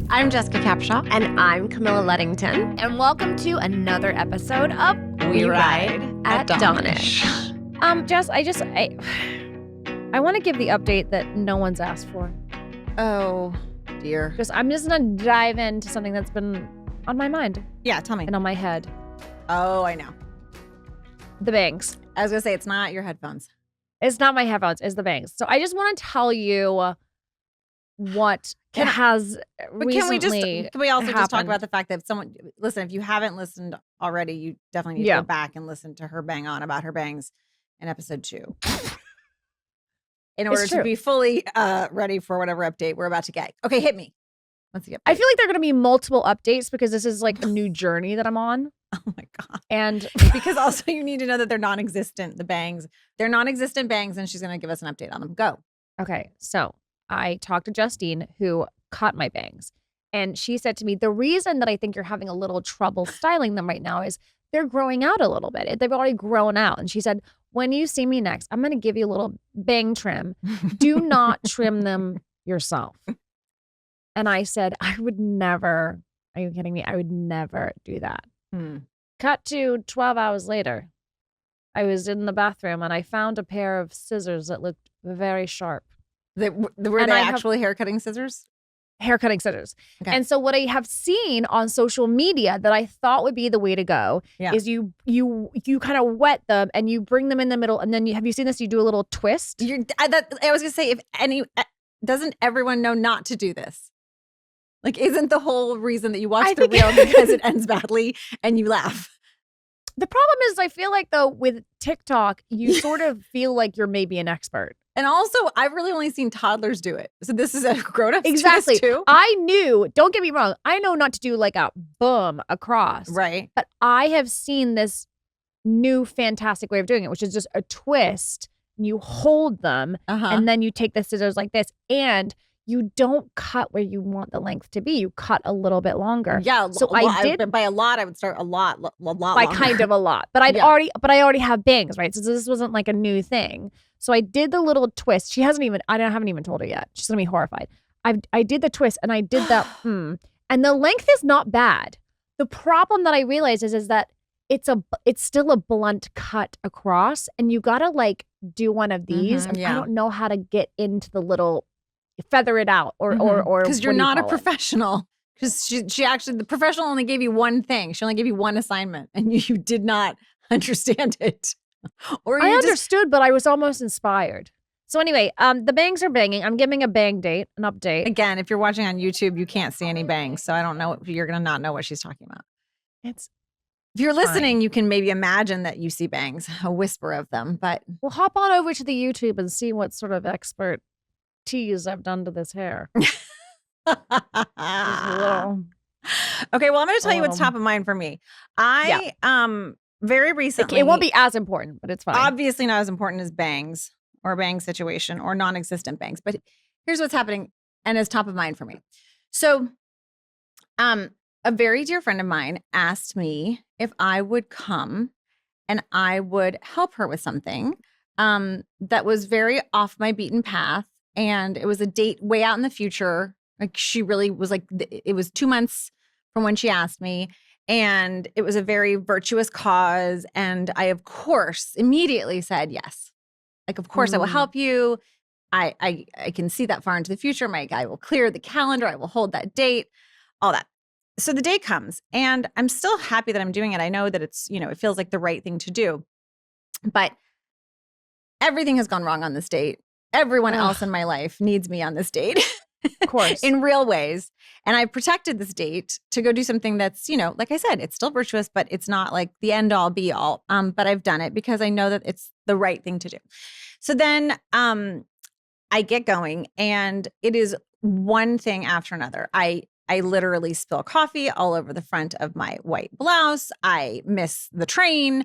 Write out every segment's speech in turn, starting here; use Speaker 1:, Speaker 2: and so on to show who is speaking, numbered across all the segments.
Speaker 1: I'm Jessica Capshaw.
Speaker 2: And I'm Camilla Luddington.
Speaker 3: And welcome to another episode of
Speaker 1: We Ride at
Speaker 3: Dawnish. Jess, I want to give the update that no one's asked for.
Speaker 1: Oh, dear.
Speaker 3: I'm just going to dive into something that's been on my mind.
Speaker 1: Yeah, tell me.
Speaker 3: And on my head.
Speaker 1: Oh, I know.
Speaker 3: The bangs.
Speaker 1: I was going to say, it's not your headphones.
Speaker 3: It's not my headphones, it's the bangs. So I just want to tell you what has recently
Speaker 1: Can we also
Speaker 3: happened.
Speaker 1: just talk about the fact that if you haven't listened already, you definitely need to go back and listen to her bang on about her bangs in episode 2. In order to be fully ready for whatever update we're about to get. Okay, hit me. What's the update?
Speaker 3: I feel like there are going to be multiple updates because this is like a new journey that I'm on.
Speaker 1: Oh my God.
Speaker 3: And
Speaker 1: because also you need to know that they're non-existent, the bangs. They're non-existent bangs, and she's going to give us an update on them. Go.
Speaker 3: Okay, so I talked to Justine, who cut my bangs. And she said to me, the reason that I think you're having a little trouble styling them right now is they're growing out a little bit. They've already grown out. And she said, when you see me next, I'm going to give you a little bang trim. Do not trim them yourself. And I said, I would never, are you kidding me? I would never do that. Cut to 12 hours later. I was in the bathroom and I found a pair of scissors that looked very sharp.
Speaker 1: Were they actually hair-cutting scissors?
Speaker 3: Hair-cutting scissors. Okay. And so what I have seen on social media that I thought would be the way to go is you kind of wet them and you bring them in the middle, and then have you seen this? You do a little twist.
Speaker 1: I was gonna say, doesn't everyone know not to do this? Like, isn't the whole reason that you watch the reel because it ends badly and you laugh?
Speaker 3: The problem is, I feel like though with TikTok, you sort of feel like you're maybe an expert.
Speaker 1: And also, I've really only seen toddlers do it. So this is a grown-up
Speaker 3: exactly
Speaker 1: too.
Speaker 3: I knew, don't get me wrong, I know not to do like a boom across.
Speaker 1: Right.
Speaker 3: But I have seen this new fantastic way of doing it, which is just a twist. You hold them and then you take the scissors like this, and you don't cut where you want the length to be. You cut a little bit longer.
Speaker 1: Yeah.
Speaker 3: So I did
Speaker 1: by a lot. I would start a lot
Speaker 3: by
Speaker 1: longer.
Speaker 3: kind of a lot. But I already have bangs, right? So this wasn't like a new thing. So I did the little twist. I haven't even told her yet. She's gonna be horrified. I did the twist and I did that. And the length is not bad. The problem that I realized is that it's still a blunt cut across, and you gotta like do one of these. And I don't know how to get into the little feather it out or
Speaker 1: because you're not a professional. Because she actually, the professional only gave you one thing. She only gave you one assignment, and you did not understand it. Or
Speaker 3: I understood, but I was almost inspired. So anyway, the bangs are banging. I'm giving a bang date, an update.
Speaker 1: Again, if you're watching on YouTube, you can't see any bangs, so I don't know. You're gonna not know what she's talking about. If you're listening, you can maybe imagine that you see bangs, a whisper of them. But
Speaker 3: we'll hop on over to the YouTube and see what sort of expertise I've done to this hair.
Speaker 1: Okay, well, I'm going to tell you what's top of mind for me. Very recently,
Speaker 3: it won't be as important, but it's fine.
Speaker 1: Obviously not as important as bangs or a bang situation or non-existent bangs. But here's what's happening and is top of mind for me. So a very dear friend of mine asked me if I would come and I would help her with something that was very off my beaten path. And it was a date way out in the future. Like, she really was like, it was 2 months from when she asked me. And it was a very virtuous cause. And I, of course, immediately said yes. Like, of course, I will help you. I can see that far into the future. I will clear the calendar. I will hold that date, all that. So the day comes, and I'm still happy that I'm doing it. I know that it's, it feels like the right thing to do. But everything has gone wrong on this date. Everyone else in my life needs me on this date.
Speaker 3: Of course.
Speaker 1: In real ways. And I protected this date to go do something that's, like I said, it's still virtuous, but it's not like the end all be all. But I've done it because I know that it's the right thing to do. So then I get going, and it is one thing after another. I literally spill coffee all over the front of my white blouse. I miss the train.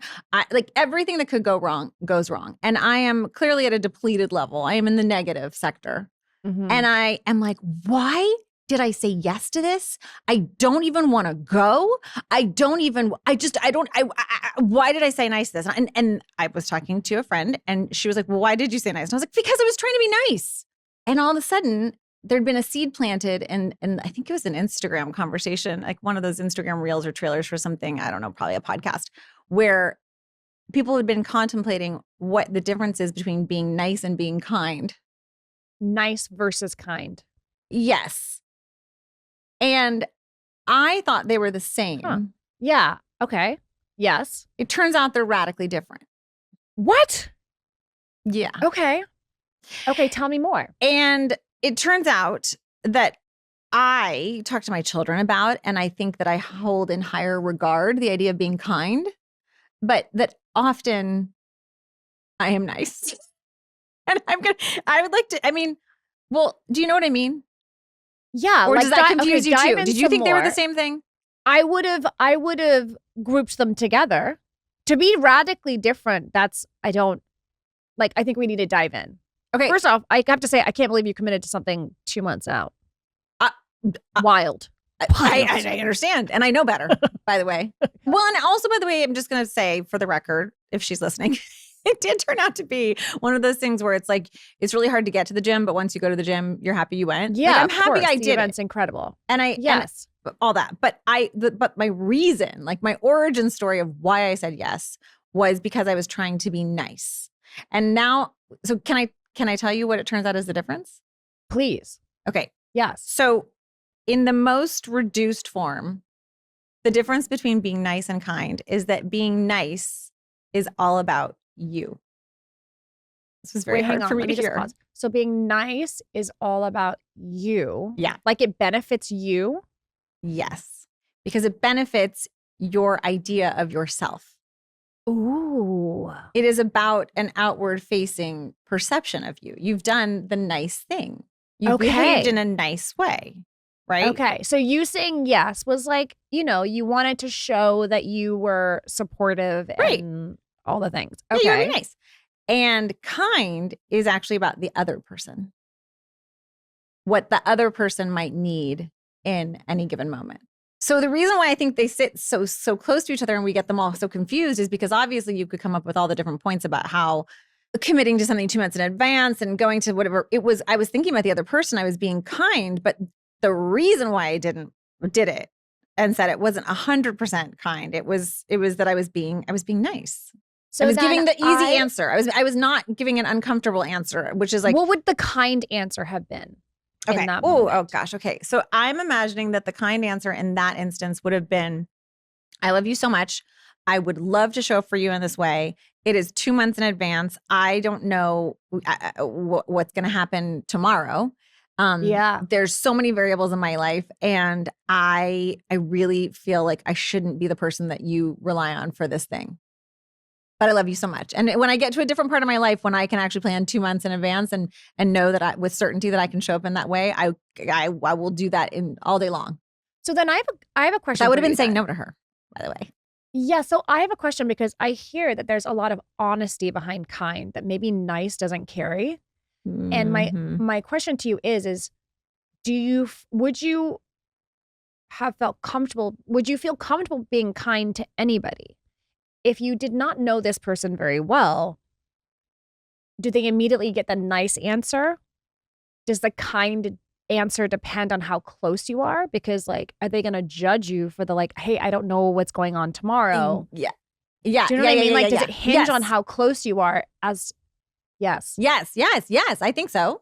Speaker 1: Everything that could go wrong goes wrong. And I am clearly at a depleted level. I am in the negative sector. And I am like, why did I say yes to this? I don't even want to go. Why did I say nice to this? And I was talking to a friend, and she was like, well, why did you say nice? And I was like, because I was trying to be nice. And all of a sudden, there'd been a seed planted, and I think it was an Instagram conversation, like one of those Instagram reels or trailers for something, I don't know, probably a podcast, where people had been contemplating what the difference is between being nice and being kind.
Speaker 3: Nice versus kind.
Speaker 1: Yes. And I thought they were the same.
Speaker 3: Huh. Yeah. Okay. Yes.
Speaker 1: It turns out they're radically different.
Speaker 3: What?
Speaker 1: Yeah.
Speaker 3: Okay. Okay. Tell me more.
Speaker 1: And it turns out that I talk to my children about, and I think that I hold in higher regard the idea of being kind, but that often I am nice. And I would like to, I mean, well, do you know what I mean?
Speaker 3: Yeah.
Speaker 1: Or
Speaker 3: like
Speaker 1: does that confuse you
Speaker 3: dive
Speaker 1: too?
Speaker 3: in
Speaker 1: Did you
Speaker 3: some
Speaker 1: think they were
Speaker 3: more.
Speaker 1: the same thing?
Speaker 3: I would have grouped them together. To be radically different, I think we need to dive in.
Speaker 1: Okay.
Speaker 3: First off, I have to say, I can't believe you committed to something 2 months out. Wild.
Speaker 1: I understand. And I know better, by the way. Well, and also, by the way, I'm just going to say for the record, if she's listening, it did turn out to be one of those things where it's like, it's really hard to get to the gym, but once you go to the gym, you're happy you went.
Speaker 3: Yeah.
Speaker 1: Like, I'm
Speaker 3: of
Speaker 1: happy
Speaker 3: course.
Speaker 1: I
Speaker 3: The
Speaker 1: did
Speaker 3: event's
Speaker 1: it.
Speaker 3: incredible.
Speaker 1: And
Speaker 3: Yes.
Speaker 1: and all that. But but my reason, like my origin story of why I said yes was because I was trying to be nice. And now, so can I tell you what it turns out is the difference?
Speaker 3: Please.
Speaker 1: Okay.
Speaker 3: Yes.
Speaker 1: So in the most reduced form, the difference between being nice and kind is that being nice is all about you. This was very
Speaker 3: Wait, hang
Speaker 1: hard
Speaker 3: on.
Speaker 1: for me
Speaker 3: Let me
Speaker 1: to
Speaker 3: just
Speaker 1: hear.
Speaker 3: pause. So being nice is all about you.
Speaker 1: Yeah.
Speaker 3: Like it benefits you.
Speaker 1: Yes. Because it benefits your idea of yourself.
Speaker 3: Ooh.
Speaker 1: It is about an outward facing perception of you. You've done the nice thing. You've behaved in a nice way, right?
Speaker 3: Okay. So you saying yes was like, you wanted to show that you were supportive and all the things. Okay.
Speaker 1: Yeah, you want to be nice. And kind is actually about the other person. What the other person might need in any given moment. So the reason why I think they sit so close to each other and we get them all so confused is because obviously you could come up with all the different points about how committing to something 2 months in advance and going to whatever it was. I was thinking about the other person. I was being kind, but the reason why I did it and said it wasn't 100% kind. It was that I was being nice.
Speaker 3: So
Speaker 1: I was giving the easy answer. I was not giving an uncomfortable answer, which is like,
Speaker 3: what would the kind answer have been?
Speaker 1: okay.
Speaker 3: In that
Speaker 1: Oh
Speaker 3: moment?
Speaker 1: gosh. Okay. So I'm imagining that the kind answer in that instance would have been, I love you so much. I would love to show up for you in this way. It is 2 months in advance. I don't know what's going to happen tomorrow. There's so many variables in my life, and I really feel like I shouldn't be the person that you rely on for this thing. But I love you so much. And when I get to a different part of my life, when I can actually plan 2 months in advance and know that with certainty that I can show up in that way, I will do that in all day long.
Speaker 3: So then I have a question.
Speaker 1: That would have
Speaker 3: for
Speaker 1: been
Speaker 3: you
Speaker 1: saying
Speaker 3: then.
Speaker 1: no to her, by the way.
Speaker 3: Yeah. So I have a question because I hear that there's a lot of honesty behind kind that maybe nice doesn't carry. And my question to you is would you feel comfortable being kind to anybody? If you did not know this person very well, do they immediately get the nice answer? Does the kind answer depend on how close you are? Because are they going to judge you for the hey, I don't know what's going on tomorrow?
Speaker 1: Yeah.
Speaker 3: Do you know what I mean? Does it hinge on how close you are Yes.
Speaker 1: Yes. I think so.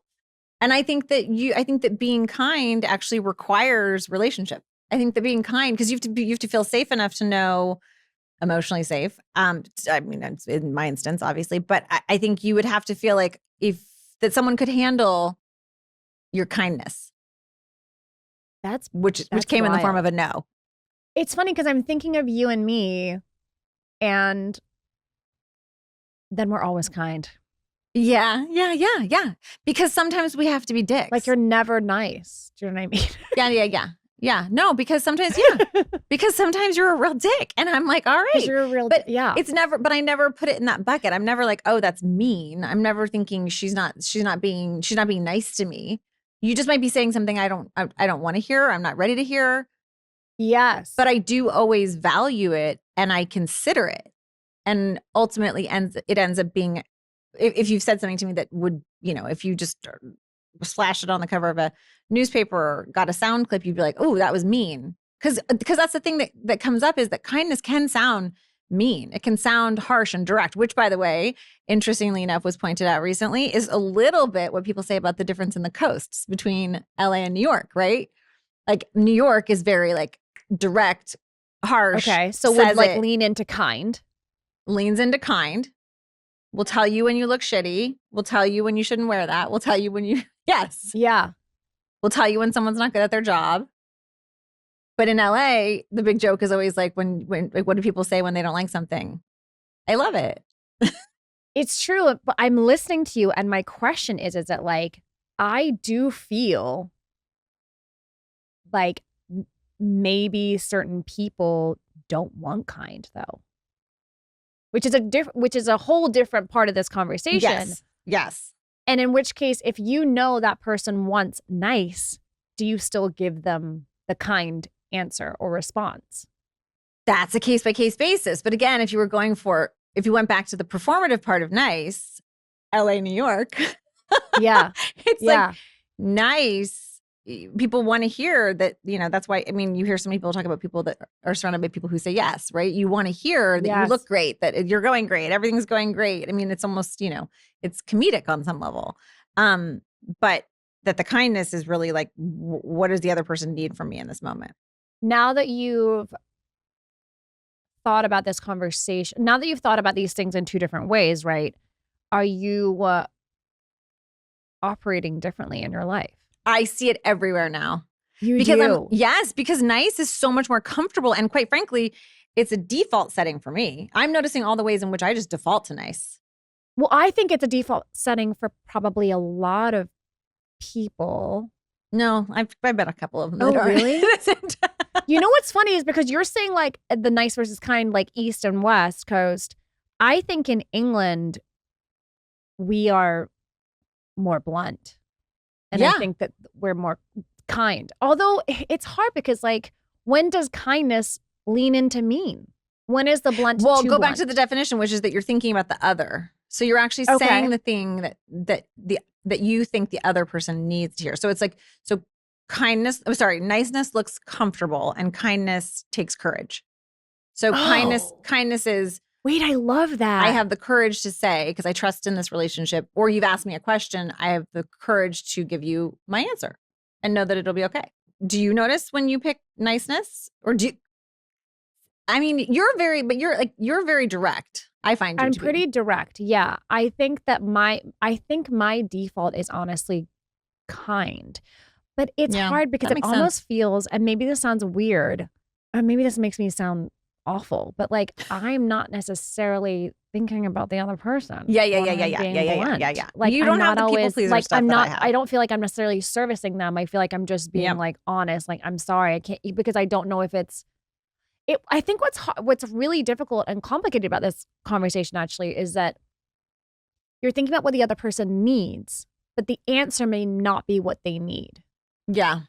Speaker 1: And I think that being kind actually requires relationship. I think that being kind, because you have to feel safe enough to know, emotionally safe. I mean, it's in my instance, obviously, but I think you would have to feel like that someone could handle your kindness. Which came in the form of a no.
Speaker 3: It's funny because I'm thinking of you and me, and then we're always kind.
Speaker 1: Yeah. Because sometimes we have to be dicks.
Speaker 3: Like you're never nice. Do you know what I mean?
Speaker 1: Yeah. No, because sometimes, because sometimes you're a real dick. And I'm like, all right.
Speaker 3: You're a real
Speaker 1: but I never put it in that bucket. I'm never like, oh, that's mean. I'm never thinking she's not being nice to me. You just might be saying something I don't want to hear. I'm not ready to hear.
Speaker 3: Yes.
Speaker 1: But I do always value it and I consider it. And ultimately it ends up being, if you've said something to me that would, if you just splashed it on the cover of a newspaper or got a sound clip, you'd be like, oh, that was mean. Because that's the thing that comes up is that kindness can sound mean. It can sound harsh and direct, which, by the way, interestingly enough, was pointed out recently, is a little bit what people say about the difference in the coasts between LA and New York, right? Like New York is very like direct, harsh.
Speaker 3: Okay. So would like lean into kind.
Speaker 1: Leans into kind. We'll tell you when you look shitty. We'll tell you when you shouldn't wear that. We'll tell you when you, yes.
Speaker 3: Yeah.
Speaker 1: We'll tell you when someone's not good at their job. But in LA, the big joke is always like when like, what do people say when they don't like something? I love it.
Speaker 3: It's true, but I'm listening to you, and my question is that like I do feel like maybe certain people don't want kind though, which is a whole different part of this conversation.
Speaker 1: Yes.
Speaker 3: And in which case, if you know that person wants nice, do you still give them the kind answer or response?
Speaker 1: That's a case-by-case basis. But again, if you went back to the performative part of nice, LA, New York.
Speaker 3: Yeah.
Speaker 1: It's like nice. People want to hear that, that's why, I mean, you hear some people talk about people that are surrounded by people who say yes, right? You want to hear that you look great, that you're going great, everything's going great. I mean, it's almost, it's comedic on some level. But that the kindness is really like, what does the other person need from me in this moment?
Speaker 3: Now that you've thought about this conversation, now that you've thought about these things in two different ways, right? Are you operating differently in your life?
Speaker 1: I see it everywhere now.
Speaker 3: You do?
Speaker 1: Yes, because nice is so much more comfortable. And quite frankly, it's a default setting for me. I'm noticing all the ways in which I just default to nice.
Speaker 3: Well, I think it's a default setting for probably a lot of people.
Speaker 1: No, I've met a couple of them.
Speaker 3: Oh, really? You know what's funny is because you're saying like the nice versus kind, like East and West Coast. I think in England, we are more blunt. And I think that we're more kind. Although it's hard because like, when does kindness lean into mean? When is the blunt
Speaker 1: Well,
Speaker 3: too
Speaker 1: go
Speaker 3: blunt?
Speaker 1: back to the definition, which is that you're thinking about the other. So you're actually saying the thing that you think the other person needs to hear. So it's like, niceness looks comfortable and kindness takes courage. So kindness is,
Speaker 3: wait, I love that.
Speaker 1: I have the courage to say, because I trust in this relationship, or you've asked me a question, I have the courage to give you my answer and know that it'll be okay. Do you notice when you pick niceness? Or you're very direct. I find
Speaker 3: I'm pretty direct. Yeah. I think my default is honestly kind. But it's hard because it almost feels, and maybe this sounds weird, or maybe this makes me sound awful, but like I'm not necessarily thinking about the other person.
Speaker 1: Yeah.
Speaker 3: Like
Speaker 1: you don't have the people pleaser
Speaker 3: like
Speaker 1: stuff
Speaker 3: I'm not.
Speaker 1: that I have.
Speaker 3: I don't feel like I'm necessarily servicing them. I feel like I'm just being like honest. Like I'm sorry, I can't, because I don't know if it's. I think what's really difficult and complicated about this conversation actually is that you're thinking about what the other person needs, but the answer may not be what they need.
Speaker 1: Yeah.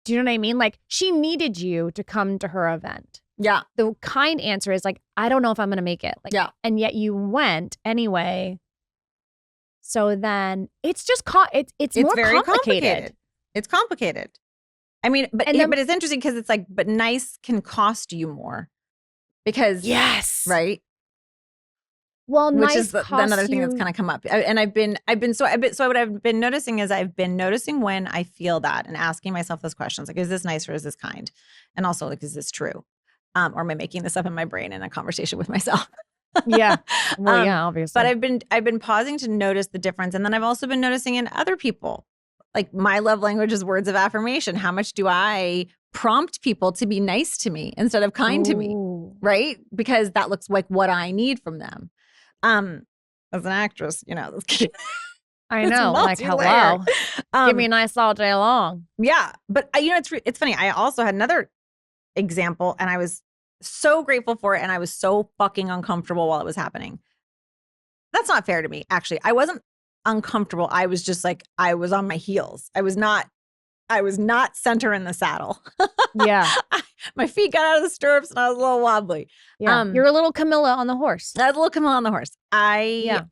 Speaker 3: Do you know what I mean? Like she needed you to come to her event.
Speaker 1: Yeah.
Speaker 3: The kind answer is like, I don't know if I'm going to make it. Like, and yet you went anyway. So then it's just, it's more
Speaker 1: very
Speaker 3: complicated.
Speaker 1: It's complicated. I mean, but it's interesting because it's like, but nice can cost you more because right.
Speaker 3: Well,
Speaker 1: which
Speaker 3: nice
Speaker 1: is another thing that's kind of come up. And what I've been noticing is I've been noticing when I feel that and asking myself those questions, like, is this nice or is this kind? And also like, is this true? Or am I making this up in my brain in a conversation with myself?
Speaker 3: Yeah. Well, obviously.
Speaker 1: But I've been pausing to notice the difference. And then I've also been noticing in other people, like my love language is words of affirmation. How much do I prompt people to be nice to me instead of kind to me? Right? Because that looks like what I need from them. As an actress,
Speaker 3: I know, like, hello, give me a nice all day long.
Speaker 1: Yeah. But it's funny. I also had another example and I was so grateful for it. And I was so fucking uncomfortable while it was happening. That's not fair to me. Actually, I wasn't uncomfortable. I was just like, I was on my heels. I was not center in the saddle.
Speaker 3: Yeah.
Speaker 1: My feet got out of the stirrups and I was a little wobbly.
Speaker 3: Yeah. You're a little Camilla on the horse.
Speaker 1: I was a little Camilla on the horse. I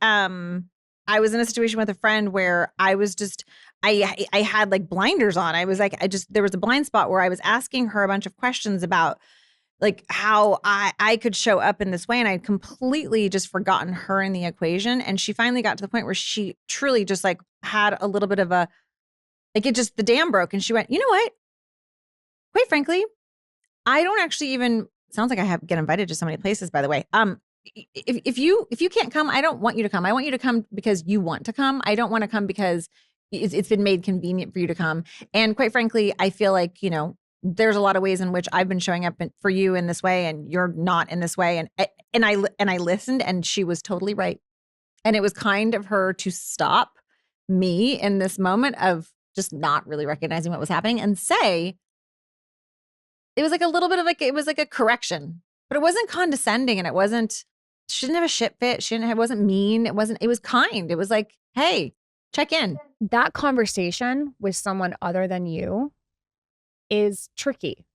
Speaker 1: was in a situation with a friend where I was just, I had like blinders on. I was like, there was a blind spot where I was asking her a bunch of questions about like how I could show up in this way. And I'd completely just forgotten her in the equation. And she finally got to the point where she truly just like had a little bit of a, like it just, the dam broke. And she went, you know what? Quite frankly, I don't actually even, sounds like I get invited to so many places, by the way. If you can't come, I don't want you to come. I want you to come because you want to come. I don't want to come because it's been made convenient for you to come. And quite frankly, I feel like, there's a lot of ways in which I've been showing up for you in this way and you're not in this way. And I listened and she was totally right. And it was kind of her to stop me in this moment of just not really recognizing what was happening and say, it was like a little bit of like, it was like a correction, but it wasn't condescending and she didn't have a shit fit. It wasn't mean. It was kind. It was like, hey, check in.
Speaker 3: That conversation with someone other than you is tricky.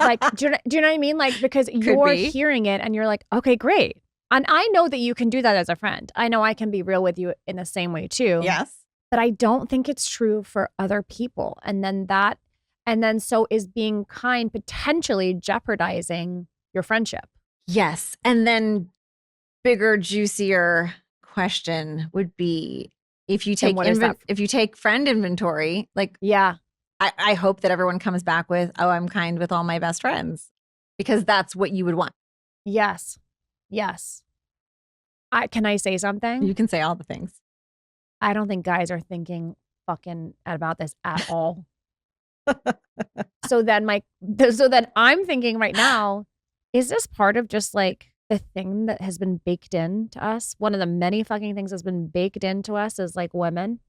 Speaker 3: Like, do you know what I mean? Like, because you're hearing it and you're like, okay, great. And I know that you can do that as a friend. I know I can be real with you in the same way too.
Speaker 1: Yes.
Speaker 3: But I don't think it's true for other people. And then so is being kind potentially jeopardizing your friendship.
Speaker 1: Yes. And then bigger, juicier question would be if you take friend inventory, like, yeah, I hope that everyone comes back with, oh, I'm kind with all my best friends, because that's what you would want.
Speaker 3: Yes. Yes. Can I say something?
Speaker 1: You can say all the things.
Speaker 3: I don't think guys are thinking fucking about this at all. So then I'm thinking right now, is this part of just like the thing that has been baked into us? One of the many fucking things that's been baked into us as like women,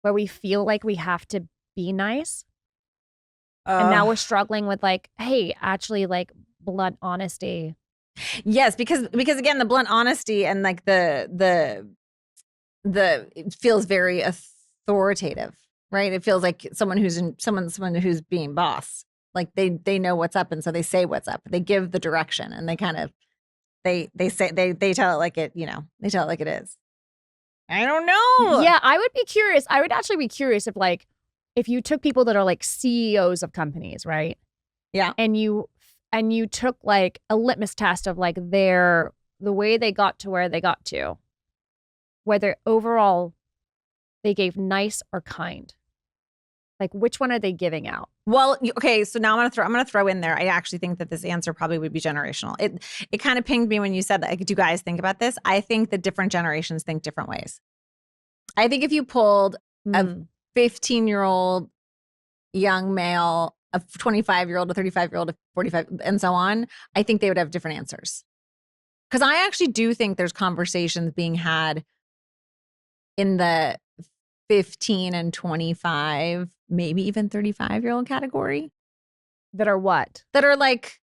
Speaker 3: where we feel like we have to be nice. And now we're struggling with like, hey, actually like blunt honesty.
Speaker 1: Yes, because again, the blunt honesty and like the it feels very authoritative, right? It feels like someone who's being boss. Like they know what's up, and so they say what's up. They give the direction, and they kind of they tell it like it, they tell it like it is. I don't know.
Speaker 3: Yeah, I would be curious. I would actually be curious if you took people that are like CEOs of companies, right?
Speaker 1: Yeah.
Speaker 3: And you took like a litmus test of like the way they got to where they got to, whether overall they gave nice or kind. Like, which one are they giving out?
Speaker 1: Well, okay, so now I'm gonna throw in there. I actually think that this answer probably would be generational. It kind of pinged me when you said that. Like, do you guys think about this? I think that different generations think different ways. I think if you pulled a 15-year-old young male, a 25-year-old, a 35-year-old, a 45, and so on, I think they would have different answers. Because I actually do think there's conversations being had in the 15 and 25, maybe even 35-year-old category.
Speaker 3: That are what?
Speaker 1: That are like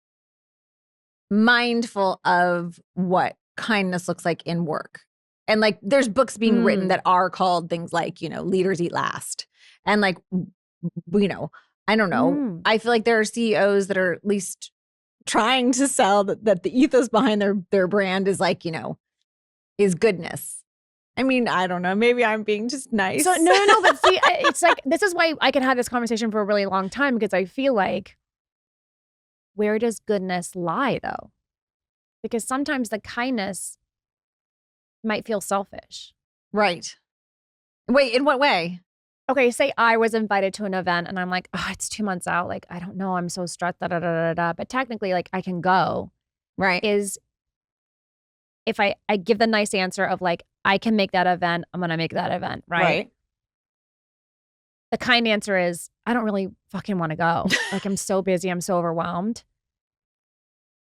Speaker 1: mindful of what kindness looks like in work. And like there's books being written that are called things like, leaders eat last. And like, I don't know. I feel like there are CEOs that are at least trying to sell that the ethos behind their brand is like, is goodness. I mean, I don't know. Maybe I'm being just nice.
Speaker 3: So no. But see, it's like, this is why I can have this conversation for a really long time, because I feel like, where does goodness lie though? Because sometimes the kindness might feel selfish.
Speaker 1: Right. Wait, in what way?
Speaker 3: Okay, say I was invited to an event and I'm like, oh, it's 2 months out. Like, I don't know. I'm so stressed. But technically, like, I can go.
Speaker 1: Right.
Speaker 3: Is if I give the nice answer of like, I can make that event, I'm going to make that event. Right. The kind answer is, I don't really fucking want to go. Like, I'm so busy. I'm so overwhelmed.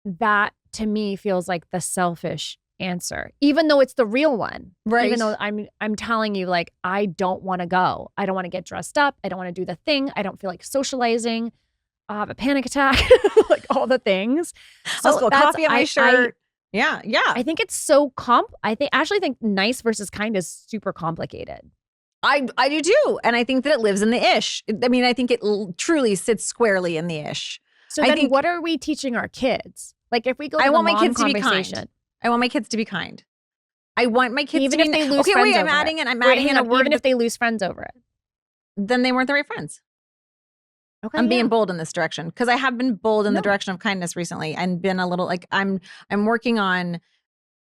Speaker 3: That to me feels like the selfish answer, even though it's the real one.
Speaker 1: Right.
Speaker 3: Even though I'm telling you, like, I don't want to go. I don't want to get dressed up. I don't want to do the thing. I don't feel like socializing. I have a panic attack. Like all the things. So
Speaker 1: I'll spill coffee on my shirt. Yeah.
Speaker 3: I think it's so I actually think nice versus kind is super complicated.
Speaker 1: I do too. And I think that it lives in the ish. I mean, I think it truly sits squarely in the ish.
Speaker 3: So then what are we teaching our kids? Like if we go to
Speaker 1: I
Speaker 3: the
Speaker 1: want my
Speaker 3: mom
Speaker 1: kids to be
Speaker 3: conversation.
Speaker 1: kind. I want my kids to be kind. I want my kids
Speaker 3: even
Speaker 1: to
Speaker 3: if
Speaker 1: be
Speaker 3: they lose
Speaker 1: okay,
Speaker 3: friends
Speaker 1: wait,
Speaker 3: over
Speaker 1: I'm adding
Speaker 3: it.
Speaker 1: in a word.
Speaker 3: Even if they lose friends over it.
Speaker 1: then they weren't the right friends.
Speaker 3: Okay.
Speaker 1: I'm being bold in this direction because I have been bold in the
Speaker 3: No.
Speaker 1: direction of kindness recently and been a little like I'm working on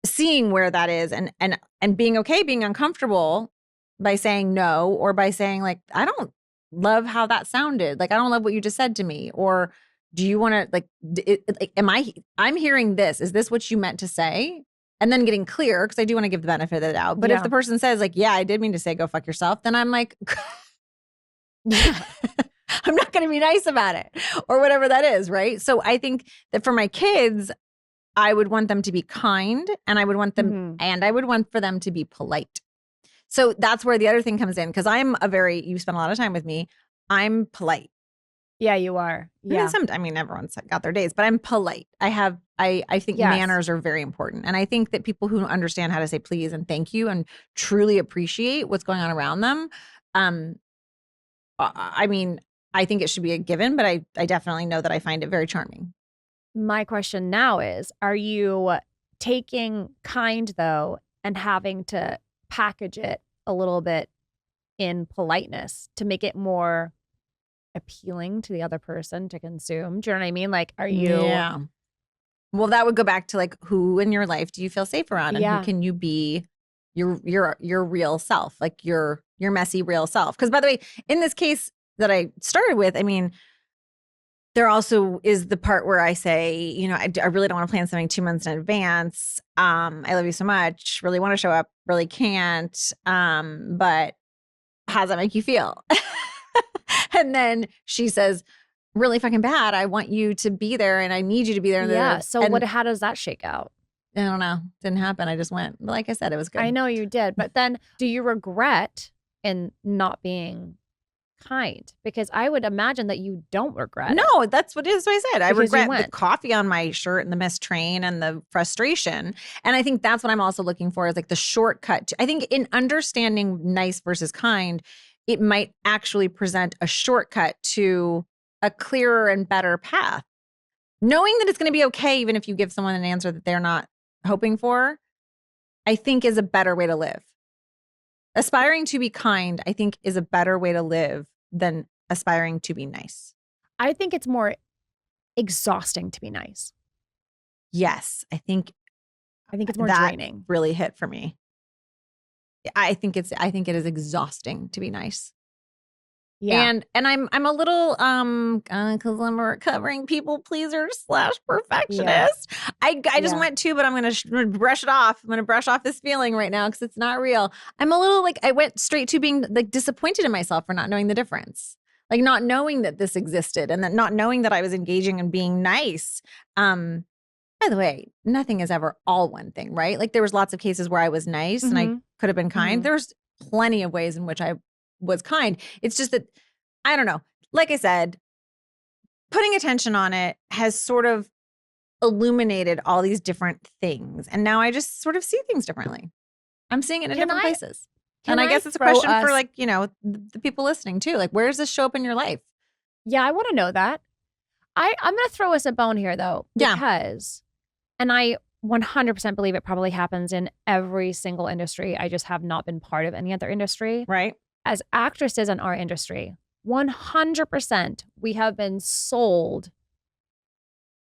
Speaker 1: seeing where that is and being okay, being uncomfortable by saying no or by saying like, I don't love how that sounded. Like, I don't love what you just said to me. Or do you want to like, I'm hearing this. Is this what you meant to say? And then getting clear because I do want to give the benefit of the doubt. But if the person says like, yeah, I did mean to say go fuck yourself, then I'm like,
Speaker 3: Yeah.
Speaker 1: I'm not going to be nice about it or whatever that is. Right. So I think that for my kids, I would want them to be kind and I would want them and I would want for them to be polite. So that's where the other thing comes in because you spend a lot of time with me. I'm polite.
Speaker 3: Yeah, you are. Yeah.
Speaker 1: I mean, everyone's got their days, but I'm polite. I think manners are very important. And I think that people who understand how to say please and thank you and truly appreciate what's going on around them, I mean, I think it should be a given, but I definitely know that I find it very charming.
Speaker 3: My question now is, are you taking kind though and having to package it a little bit in politeness to make it more appealing to the other person to consume? Do you know what I mean? Like, are you?
Speaker 1: Yeah. Well, that would go back to like, who in your life do you feel safe around and who can you be your real self, like your messy real self? Because by the way, in this case that I started with, I mean, there also is the part where I say, you know, I really don't want to plan something 2 months in advance. I love you so much, really want to show up, really can't. But how does that make you feel? And then she says, really fucking bad. I want you to be there and I need you to be there.
Speaker 3: Yeah. So how does that shake out?
Speaker 1: I don't know. Didn't happen. I just went. Like I said, it was good.
Speaker 3: I know you did. But then do you regret in not being kind? Because I would imagine that you don't regret it.
Speaker 1: No, that's what I said. I regret the
Speaker 3: went.
Speaker 1: coffee on my shirt and the missed train and the frustration. And I think that's what I'm also looking for is like the shortcut. I think in understanding nice versus kind, it might actually present a shortcut to a clearer and better path. Knowing that it's going to be okay, even if you give someone an answer that they're not hoping for, I think is a better way to live. Aspiring to be kind, I think, is a better way to live than aspiring to be nice.
Speaker 3: I think it's more exhausting to be nice.
Speaker 1: Yes, I think
Speaker 3: it's more
Speaker 1: that
Speaker 3: draining.
Speaker 1: Really hit for me. I think it is exhausting to be nice.
Speaker 3: Yeah.
Speaker 1: And I'm a little because I'm a recovering people pleaser / perfectionist. Yeah. I just went to, but I'm gonna brush it off. I'm gonna brush off this feeling right now because it's not real. I'm a little like I went straight to being like disappointed in myself for not knowing the difference, like not knowing that this existed and that not knowing that I was engaging and being nice. By the way, nothing is ever all one thing, right? Like there was lots of cases where I was nice and I could have been kind. There's plenty of ways in which I was kind. It's just that, I don't know. Like I said, putting attention on it has sort of illuminated all these different things. And now I just sort of see things differently. I'm seeing it in different places. And I guess it's a question for like, you know, the people listening too. Like, where does this show up in your life?
Speaker 3: Yeah, I want to know that. I'm going to throw us a bone here though. Because, and I 100% believe it probably happens in every single industry. I just have not been part of any other industry.
Speaker 1: Right.
Speaker 3: As actresses in our industry, 100% we have been sold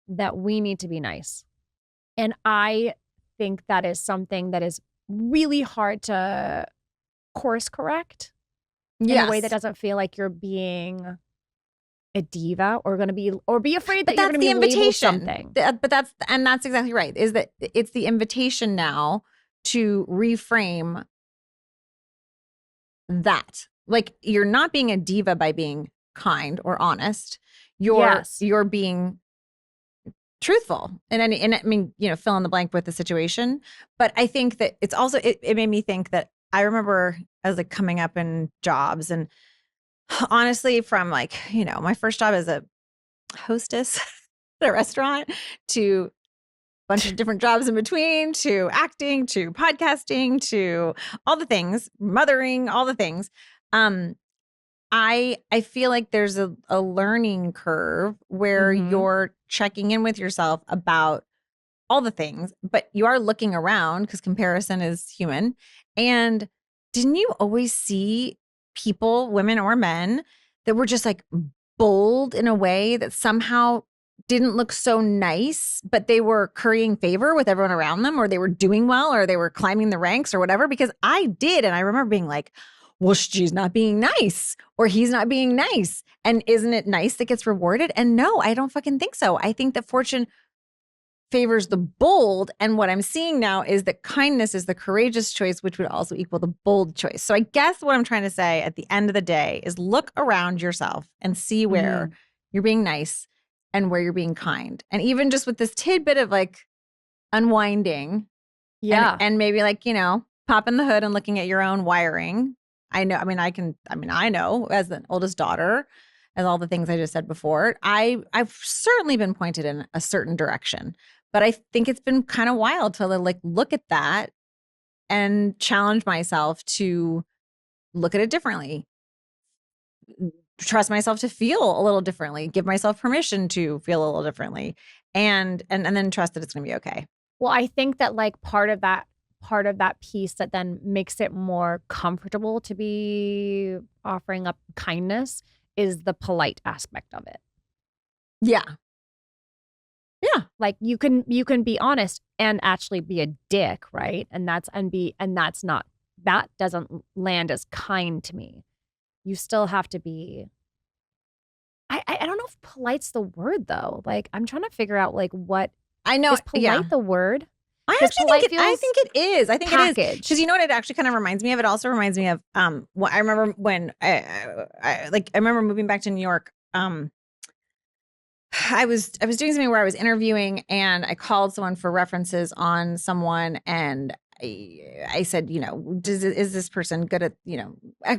Speaker 3: that we need to be nice. And I think that is something that is really hard to course correct in a way that doesn't feel like you're being a diva or be afraid that you're going to be labeled something.
Speaker 1: But that's exactly right. Is that it's the invitation now to reframe that. Like you're not being a diva by being kind or honest. You're being truthful. And I mean, you know, fill in the blank with the situation. But I think that it's also it made me think that I remember I was like coming up in jobs and honestly from like, you know, my first job as a hostess at a restaurant to bunch of different jobs in between, to acting, to podcasting, to all the things, mothering, all the things. I feel like there's a learning curve where you're checking in with yourself about all the things, but you are looking around because comparison is human. And didn't you always see people, women or men, that were just like bold in a way that somehow didn't look so nice, but they were currying favor with everyone around them, or they were doing well, or they were climbing the ranks or whatever, because I did. And I remember being like, well, she's not being nice, or he's not being nice. And isn't it nice that gets rewarded? And no, I don't fucking think so. I think that fortune favors the bold. And what I'm seeing now is that kindness is the courageous choice, which would also equal the bold choice. So I guess what I'm trying to say at the end of the day is look around yourself and see where you're being nice and where you're being kind. And even just with this tidbit of like unwinding.
Speaker 3: Yeah.
Speaker 1: And maybe like, popping the hood and looking at your own wiring. I know as the oldest daughter, as all the things I just said before, I've certainly been pointed in a certain direction, but I think it's been kind of wild to like look at that and challenge myself to look at it differently, trust myself to feel a little differently, give myself permission to feel a little differently, and then trust that it's going to be okay.
Speaker 3: Well, I think that like part of that piece that then makes it more comfortable to be offering up kindness is the polite aspect of it.
Speaker 1: Yeah. Yeah.
Speaker 3: Like you can be honest and actually be a dick, right? That doesn't land as kind to me. You still have to be I don't know if polite's the word though. Like I'm trying to figure out like what
Speaker 1: I know
Speaker 3: is polite the word?
Speaker 1: I think it is. I think it is. Because you know what it actually kind of reminds me of? It also reminds me of what I remember when I remember moving back to New York. I was doing something where I was interviewing and I called someone for references on someone, and I said, is this person good at,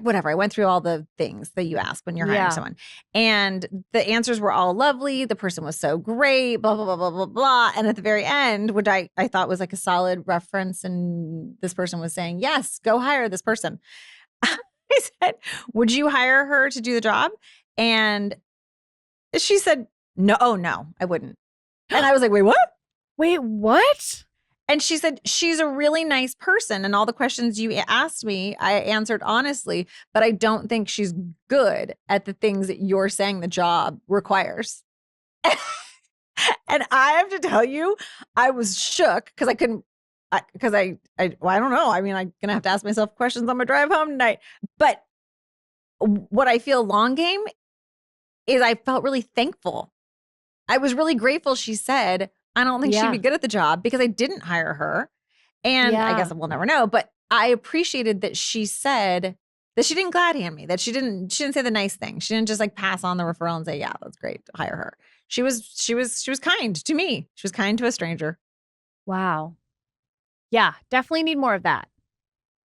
Speaker 1: whatever. I went through all the things that you ask when you're hiring someone, and the answers were all lovely. The person was so great, blah, blah, blah, blah, blah, blah. And at the very end, which I thought was like a solid reference, and this person was saying, yes, go hire this person. I said, would you hire her to do the job? And she said, no, I wouldn't. And I was like, wait, what? And she said, she's a really nice person. And all the questions you asked me, I answered honestly, but I don't think she's good at the things that you're saying the job requires. And I have to tell you, I was shook because I couldn't, I don't know. I mean, I'm going to have to ask myself questions on my drive home tonight. But what I feel long game is I felt really thankful. I was really grateful she said, I don't think she'd be good at the job, because I didn't hire her. And I guess we'll never know. But I appreciated that she said that she didn't glad hand me, that she didn't say the nice thing. She didn't just like pass on the referral and say, yeah, that's great, hire her. She was kind to me. She was kind to a stranger.
Speaker 3: Wow. Yeah, definitely need more of that.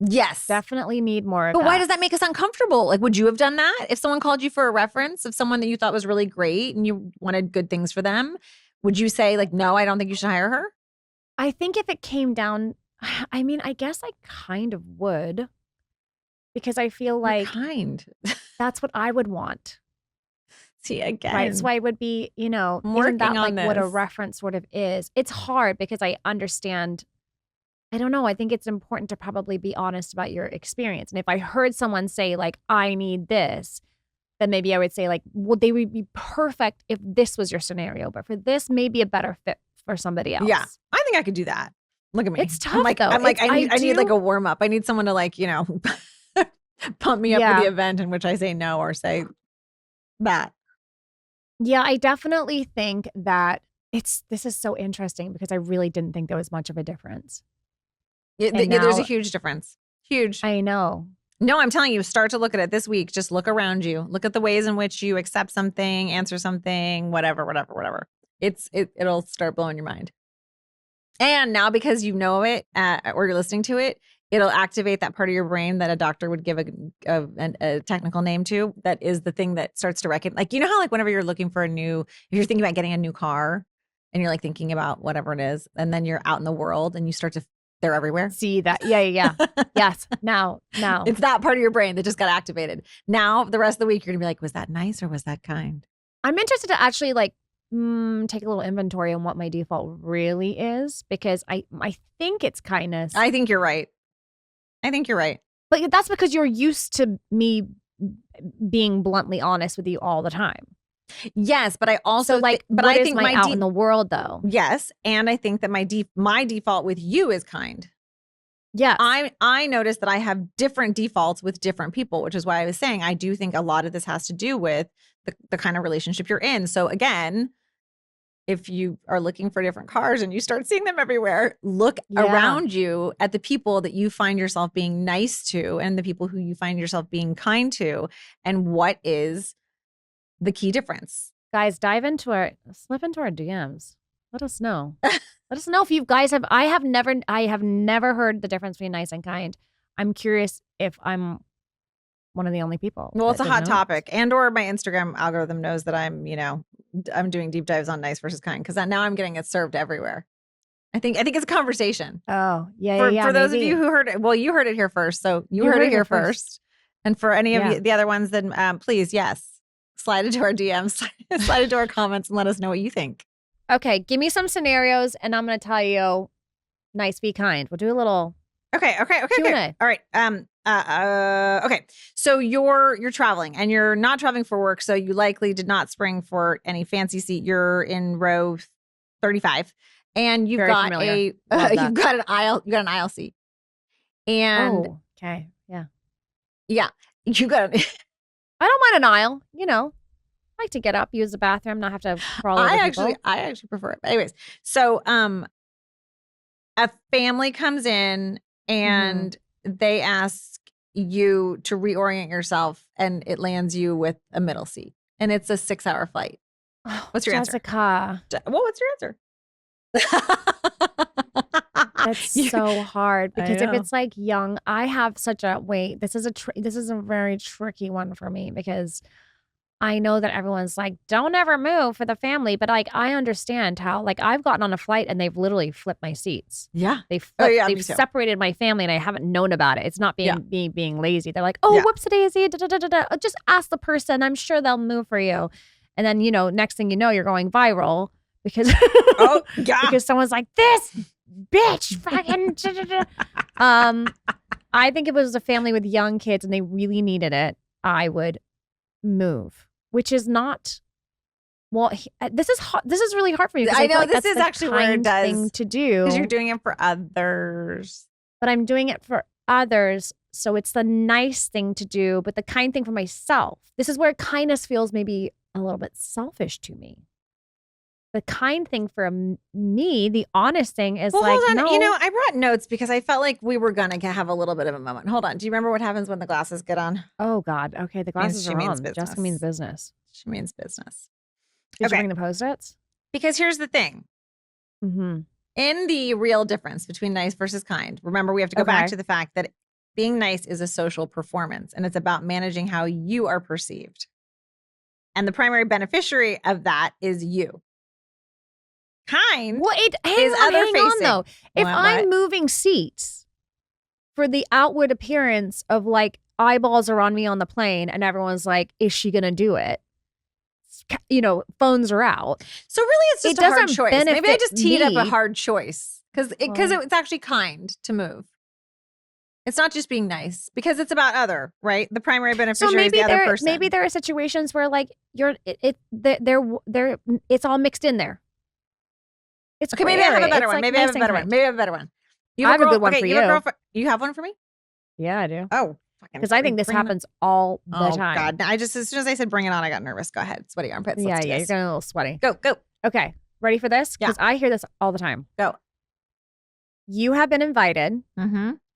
Speaker 1: Yes.
Speaker 3: Definitely need more of that.
Speaker 1: But why does that make us uncomfortable? Like, would you have done that if someone called you for a reference of someone that you thought was really great and you wanted good things for them? Would you say like, no, I don't think you should hire her?
Speaker 3: I think if it came down, I mean, I guess I kind of would, because I feel like that's what I would want.
Speaker 1: See, again.
Speaker 3: Right. So I would be, isn't that like what a reference sort of is? It's hard because I understand. I don't know. I think it's important to probably be honest about your experience. And if I heard someone say like, I need this, then maybe I would say like, well, they would be perfect if this was your scenario, but for this, maybe a better fit for somebody else.
Speaker 1: Yeah, I think I could do that. Look at me.
Speaker 3: It's tough
Speaker 1: though. I need like a warm up. I need someone to like, pump me up for the event in which I say no or say that.
Speaker 3: Yeah, I definitely think that this is so interesting because I really didn't think there was much of a difference.
Speaker 1: There's a huge difference. Huge.
Speaker 3: I know.
Speaker 1: No, I'm telling you, start to look at it this week. Just look around you. Look at the ways in which you accept something, answer something, whatever. It'll start blowing your mind. And now because you know it or you're listening to it, it'll activate that part of your brain that a doctor would give a technical name to. That is the thing that starts to reckon. Like, you know how like whenever you're looking for if you're thinking about getting a new car and you're like thinking about whatever it is, and then you're out in the world and you start to they're everywhere.
Speaker 3: See that? Yeah. Yes. Now.
Speaker 1: It's that part of your brain that just got activated. Now, the rest of the week, you're going to be like, was that nice or was that kind?
Speaker 3: I'm interested to actually like take a little inventory on what my default really is, because I think it's kindness.
Speaker 1: I think you're right.
Speaker 3: But that's because you're used to me being bluntly honest with you all the time.
Speaker 1: Yes, but I also
Speaker 3: So like,
Speaker 1: but
Speaker 3: what
Speaker 1: I
Speaker 3: is
Speaker 1: think
Speaker 3: my out in the world though?
Speaker 1: Yes, and I think that my default with you is kind.
Speaker 3: Yes.
Speaker 1: I noticed that I have different defaults with different people, which is why I was saying I do think a lot of this has to do with the kind of relationship you're in. So again, if you are looking for different cars and you start seeing them everywhere, look around you at the people that you find yourself being nice to and the people who you find yourself being kind to, and what is the key difference.
Speaker 3: Guys, slip into our DMs. Let us know. Let us know if you guys have. I have never heard the difference between nice and kind. I'm curious if I'm one of the only people.
Speaker 1: Well, it's a hot topic, and/or my Instagram algorithm knows that I'm doing deep dives on nice versus kind, because now I'm getting it served everywhere. I think it's a conversation.
Speaker 3: Oh, yeah,
Speaker 1: For those of you who heard it, well, you heard it here first, so you heard it here first. And for any of the other ones, then please, yes, slide into our DMs, slide into our comments, and let us know what you think.
Speaker 3: Okay, give me some scenarios, and I'm going to tell you, nice, be kind. We'll do a little.
Speaker 1: Okay.
Speaker 3: Q&A.
Speaker 1: All right. Okay. So you're traveling, and you're not traveling for work, so you likely did not spring for any fancy seat. You're in row 35, and you've got an aisle seat. And
Speaker 3: okay, yeah,
Speaker 1: you got.
Speaker 3: I don't mind an aisle. I like to get up, use the bathroom, not have to crawl over people.
Speaker 1: I actually prefer it. But anyways, so a family comes in and they ask you to reorient yourself, and it lands you with a middle seat, and it's a 6-hour flight. What's your
Speaker 3: Jessica?
Speaker 1: answer? Well, what's your answer?
Speaker 3: That's so hard, because if it's like young, I have such a this is a very tricky one for me, because I know that everyone's like, don't ever move for the family. But like, I understand how, like, I've gotten on a flight and they've literally flipped my seats.
Speaker 1: Yeah.
Speaker 3: They've separated my family and I haven't known about it. It's not me being lazy. They're like, whoops-a-daisy, just ask the person. I'm sure they'll move for you. And then, next thing you know, you're going viral because, because someone's like, this bitch fucking. I think if it was a family with young kids and they really needed it, I would move, which is not. Well, this is really hard for me.
Speaker 1: I know this is actually where it does
Speaker 3: thing to do,
Speaker 1: because you're doing it for others.
Speaker 3: But I'm doing it for others, so it's the nice thing to do, but the kind thing for myself. This is where kindness feels maybe a little bit selfish to me. The kind thing for me, the honest thing is like,
Speaker 1: hold on.
Speaker 3: No.
Speaker 1: I brought notes because I felt like we were gonna have a little bit of a moment. Hold on. Do you remember what happens when the glasses get on?
Speaker 3: Oh God. Okay, the glasses are on. Jessica means business.
Speaker 1: She means business.
Speaker 3: Did you bring the Post-its?
Speaker 1: Because here's the thing.
Speaker 3: Mm-hmm.
Speaker 1: In the real difference between nice versus kind, remember, we have to go back to the fact that being nice is a social performance, and it's about managing how you are perceived. And the primary beneficiary of that is you. Kind is other facing.
Speaker 3: Though. If I'm moving seats for the outward appearance of like eyeballs are on me on the plane and everyone's like, is she going to do it? Phones are out.
Speaker 1: So really it's just a hard choice. Maybe I just teed up a hard choice because it's actually kind to move. It's not just being nice because it's about other, right? The primary beneficiary is the other person.
Speaker 3: Maybe there are situations where like it's all mixed in there. It's
Speaker 1: okay. Maybe I have a better one. Maybe I have a better one. Maybe I have a better one.
Speaker 3: I have a good one for you.
Speaker 1: You have one for me?
Speaker 3: Yeah, I do.
Speaker 1: Oh,
Speaker 3: because I think this happens all the time.
Speaker 1: Oh God! As soon as I said bring it on, I got nervous. Go ahead, sweaty armpits.
Speaker 3: Yeah, you're getting a little sweaty.
Speaker 1: Go.
Speaker 3: Okay, ready for this? Because I hear this all the time.
Speaker 1: Go.
Speaker 3: You have been invited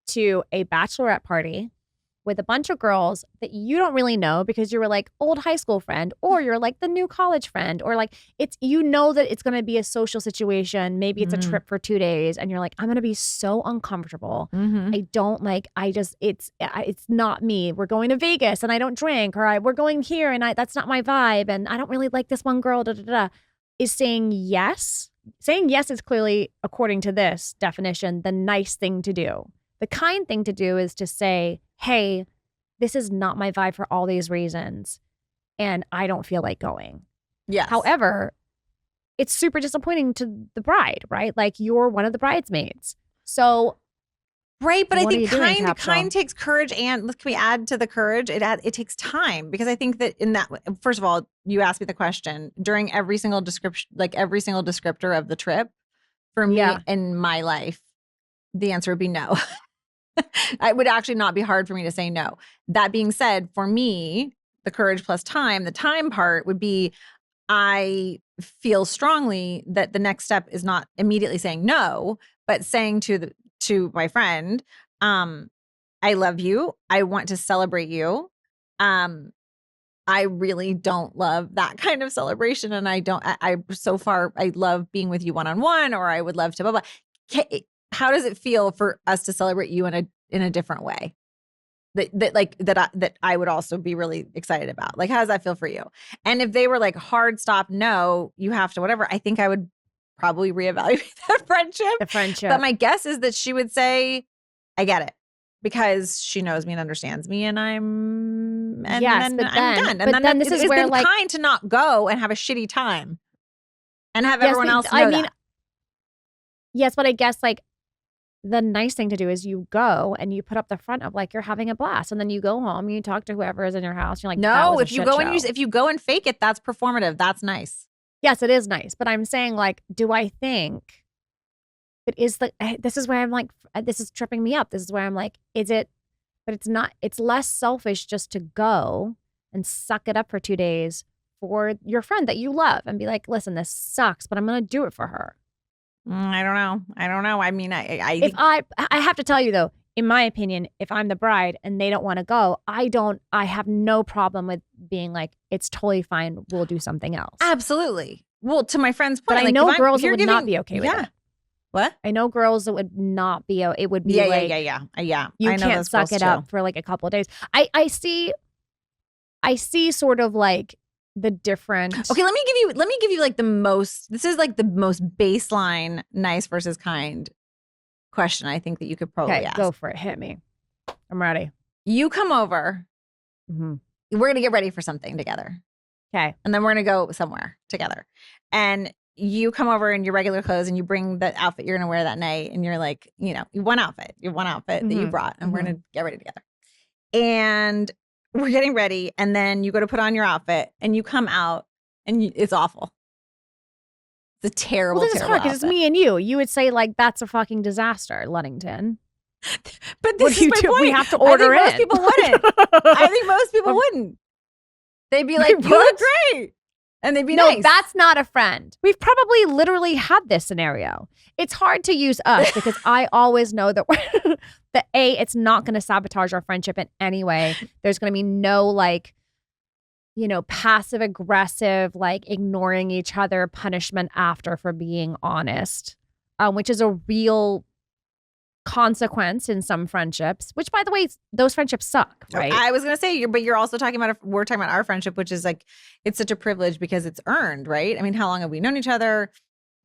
Speaker 3: to a bachelorette party with a bunch of girls that you don't really know because you were like old high school friend, or you're like the new college friend, or like that it's going to be a social situation. Maybe it's a trip for 2 days and you're like, I'm going to be so uncomfortable. I don't it's not me. We're going to Vegas and I don't drink, or we're going here and that's not my vibe. And I don't really like this one girl, is saying yes. Saying yes is clearly, according to this definition, the nice thing to do. The kind thing to do is to say, hey, this is not my vibe for all these reasons, and I don't feel like going.
Speaker 1: Yes.
Speaker 3: However, it's super disappointing to the bride, right? Like, you're one of the bridesmaids. So
Speaker 1: Right, but I
Speaker 3: What are
Speaker 1: think
Speaker 3: you doing, Capsule?
Speaker 1: kind takes courage, and can we add to the courage? It takes time, because I think that in that, first of all, you asked me the question during every single description, like every single descriptor of the trip for me
Speaker 3: Yeah.
Speaker 1: in my life, the answer would be no. It would actually not be hard for me to say no. That being said, for me, the courage plus time, the time part would be, I feel strongly that the next step is not immediately saying no, but saying to my friend, I love you. I want to celebrate you. I really don't love that kind of celebration. And I so far, I love being with you one-on-one, or I would love to blah, blah. How does it feel for us to celebrate you in a different way? That I would also be really excited about. Like, how does that feel for you? And if they were like, hard stop, no, you have to, whatever, I think I would probably reevaluate that friendship.
Speaker 3: The friendship.
Speaker 1: But my guess is that she would say, I get it, because she knows me and understands me, and I'm done. And then
Speaker 3: this is where, like,
Speaker 1: kind to not go and have a shitty time and have everyone else know that.
Speaker 3: Yes, but I guess, like, the nice thing to do is you go and you put up the front of, like, you're having a blast, and then you go home, you talk to whoever is in your house. You're like,
Speaker 1: no, if you go and fake it, that's performative. That's nice.
Speaker 3: Yes, it is nice. But I'm saying, like, do I think that this is where I'm like, this is tripping me up. This is where I'm like, is it, but it's not, it's less selfish just to go and suck it up for 2 days for your friend that you love and be like, listen, this sucks, but I'm going to do it for her.
Speaker 1: I don't know. I mean,
Speaker 3: I have to tell you though, in my opinion, if I'm the bride and they don't want to go, I have no problem with being like, it's totally fine. We'll do something else.
Speaker 1: Absolutely. Well, to my friend's point,
Speaker 3: but I know girls would not be okay with it.
Speaker 1: What?
Speaker 3: I know girls that would not be. It would be
Speaker 1: yeah.
Speaker 3: You
Speaker 1: I know
Speaker 3: can't suck it up for like a couple of days. I see sort of like the different.
Speaker 1: Okay, let me give you like the most. This is like the most baseline nice versus kind question I think that you could probably ask.
Speaker 3: Go for it. Hit me. I'm ready.
Speaker 1: You come over.
Speaker 3: Mm-hmm.
Speaker 1: We're gonna get ready for something together.
Speaker 3: Okay.
Speaker 1: And then we're gonna go somewhere together. And you come over in your regular clothes and you bring the outfit you're gonna wear that night, and you're like, one outfit that you brought, and we're gonna get ready together. And we're getting ready, and then you go to put on your outfit, and you come out, and it's awful. It's a terrible,
Speaker 3: this is hard because
Speaker 1: outfit.
Speaker 3: it's me and you. You would say like, that's a fucking disaster, Luddington.
Speaker 1: But this is my point.
Speaker 3: We have to order
Speaker 1: I think most people wouldn't. They'd be like, you look great. And they'd be nice.
Speaker 3: No, that's not a friend. We've probably literally had this scenario. It's hard to use us because I always know that it's not going to sabotage our friendship in any way. There's going to be no like, passive aggressive, like ignoring each other punishment after for being honest, which is a real consequence in some friendships, which by the way, those friendships suck, right?
Speaker 1: I was going to say, but you're also talking about, we're talking about our friendship, which is like, it's such a privilege because it's earned, right? I mean, how long have we known each other?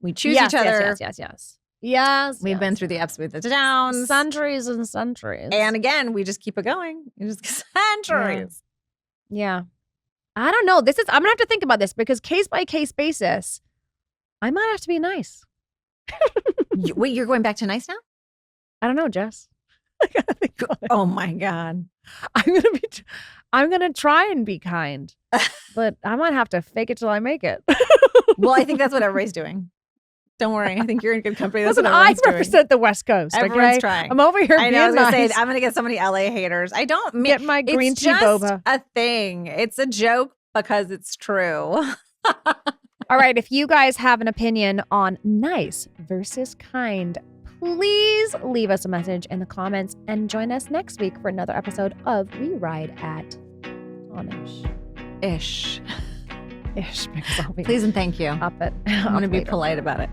Speaker 1: We choose each other.
Speaker 3: Yes.
Speaker 1: We've been through the ups with the downs.
Speaker 3: Centuries and centuries.
Speaker 1: And again, we just keep it going. Centuries.
Speaker 3: Yeah. I don't know. I'm going to have to think about this because case by case basis, I might have to be nice.
Speaker 1: Wait, you're going back to nice now?
Speaker 3: I don't know, Jess.
Speaker 1: Oh my God.
Speaker 3: I'm gonna try and be kind, but I might have to fake it till I make it.
Speaker 1: Well, I think that's what everybody's doing. Don't worry. I think you're in good company. That's
Speaker 3: Listen,
Speaker 1: what everyone's
Speaker 3: I represent the West Coast.
Speaker 1: Everyone's
Speaker 3: okay?
Speaker 1: trying.
Speaker 3: I'm over here.
Speaker 1: I know. I was
Speaker 3: being
Speaker 1: gonna
Speaker 3: nice.
Speaker 1: say I'm gonna get so many LA haters. I don't
Speaker 3: get my green tea boba.
Speaker 1: A thing. It's a joke because it's true.
Speaker 3: All right. If you guys have an opinion on nice versus kind, please leave us a message in the comments and join us next week for another episode of We Ride at Onish.
Speaker 1: Ish.
Speaker 3: Because I'll be
Speaker 1: Please and thank you.
Speaker 3: up it.
Speaker 1: I'm going to be polite about it.